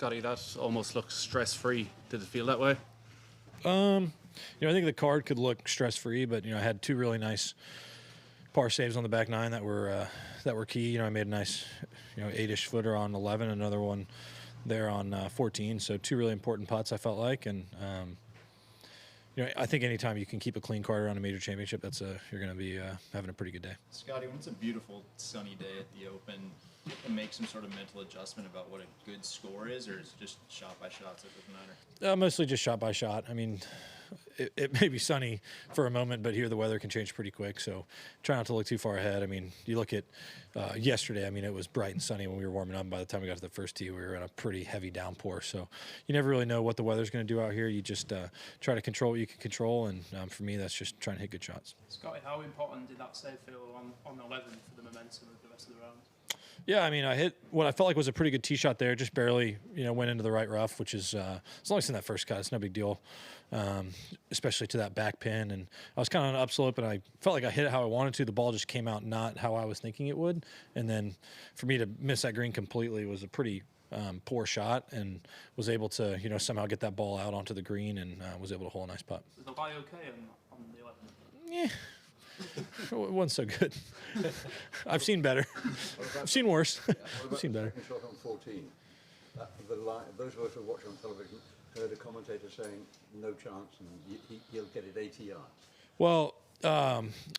Scotty, that almost looks stress-free. Did it feel that way? I think the card could look stress-free, but I had two really nice par saves on the back nine that were key. I made a nice 8-ish footer on 11, another one there on 14. So two really important putts I felt like, and I think anytime you can keep a clean card around a major championship, you're going to be having a pretty good day. Scotty, when it's a beautiful sunny day at the Open, do you have to make some sort of mental adjustment about what a good score is, or is it just shot by shot, so it doesn't matter? Mostly just shot by shot. I mean, it may be sunny for a moment, but here the weather can change pretty quick, so try not to look too far ahead. I mean, you look at yesterday, I mean, it was bright and sunny when we were warming up. By the time we got to the first tee, we were in a pretty heavy downpour, so you never really know what the weather's going to do out here. You just try to control what you can control, and for me, that's just trying to hit good shots. Scotty, how important did that save feel on 11 for the momentum of the rest of the round? Yeah, I mean, I hit what I felt like was a pretty good tee shot there, just barely, went into the right rough, which is, as long as it's in that first cut, it's no big deal, especially to that back pin. And I was kind of on an upslope, and I felt like I hit it how I wanted to. The ball just came out not how I was thinking it would. And then for me to miss that green completely was a pretty poor shot, and was able to, somehow get that ball out onto the green, and was able to hole a nice putt. Was the lie okay on the 11? Yeah. It wasn't so good. I've seen better. I've seen worse. I've seen better. Second shot on 14. Those of us who watch on television heard a commentator saying no chance, and he'll get it 80 yards. Well,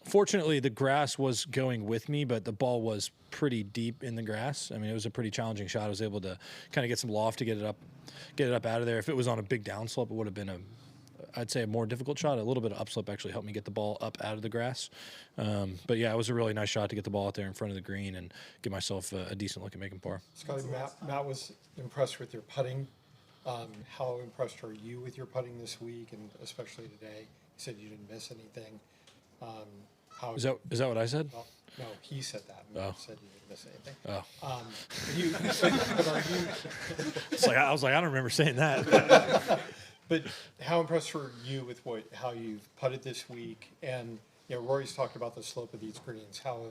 fortunately, the grass was going with me, but the ball was pretty deep in the grass. I mean, it was a pretty challenging shot. I was able to kind of get some loft to get it up out of there. If it was on a big downslope, it would have been I'd say a more difficult shot. A little bit of upslope actually helped me get the ball up out of the grass. But yeah, it was a really nice shot to get the ball out there in front of the green and give myself a decent look at making par. Scotty, Matt was impressed with your putting. How impressed are you with your putting this week, and especially today? You said you didn't miss anything. Is that what I said? Well, no, he said that. Matt said you didn't miss anything. But are you? I was like, I don't remember saying that. But how impressed were you with how you've putted this week? And Rory's talked about the slope of these greens. How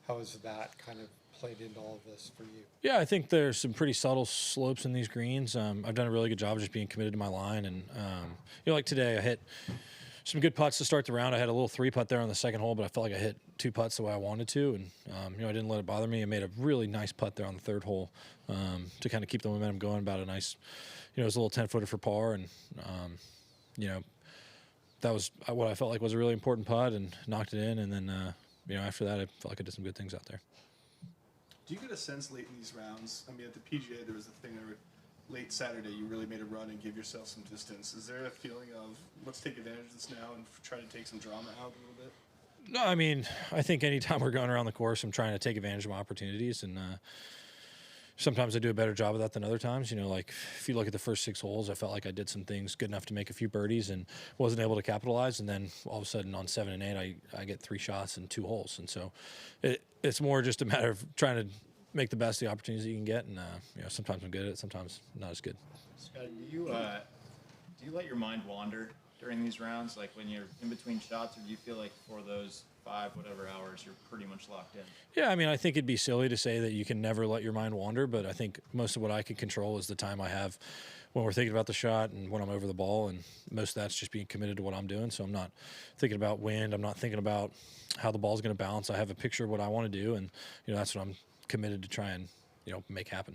has that kind of played into all of this for you? Yeah, I think there's some pretty subtle slopes in these greens. I've done a really good job of just being committed to my line, and like today, I hit some good putts to start the round. I had a little 3-putt there on the second hole, but I felt like I hit 2 putts the way I wanted to, and I didn't let it bother me. I made a really nice putt there on the third hole to kind of keep the momentum going. About a nice, it was a little 10-footer for par, and that was what I felt like was a really important putt, and knocked it in. And then after that, I felt like I did some good things out there. Do you get a sense late in these rounds? I mean, at the PGA, there was a thing where late Saturday you really made a run and give yourself some distance. Is there a feeling of let's take advantage of this now and try to take some drama out a little bit? No, I mean, I think anytime we're going around the course, I'm trying to take advantage of my opportunities, and sometimes I do a better job of that than other times. Like if you look at the first 6 holes, I felt like I did some things good enough to make a few birdies and wasn't able to capitalize. And then all of a sudden on 7 and 8, I get 3 shots in 2 holes. And so it's more just a matter of trying to make the best of the opportunities that you can get. And sometimes I'm good at it, sometimes not as good. Scotty, do you let your mind wander during these rounds, like when you're in between shots, or do you feel like for those 5 whatever hours you're pretty much locked in? Yeah, I mean, I think it'd be silly to say that you can never let your mind wander, but I think most of what I can control is the time I have when we're thinking about the shot and when I'm over the ball, and most of that's just being committed to what I'm doing. So I'm not thinking about wind, I'm not thinking about how the ball's going to bounce. I have a picture of what I want to do, and that's what I'm committed to try and make happen.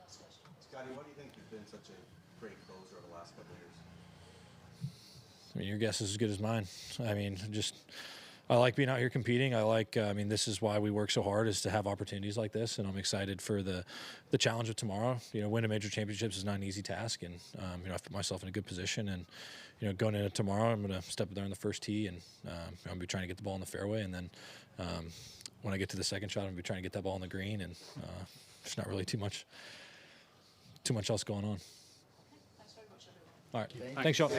Scotty, why do you think you've been such a great closer over the last couple of years? I mean, your guess is as good as mine. I mean, I like being out here competing. This is why we work so hard, is to have opportunities like this, and I'm excited for the challenge of tomorrow. Winning major championships is not an easy task, and I've put myself in a good position, and going into tomorrow, I'm going to step there on the first tee, and I'm going to be trying to get the ball in the fairway, and then when I get to the second shot, I'm going to be trying to get that ball in the green, and there's not really too much else going on. Thanks very much, everyone. All right. Thanks, y'all.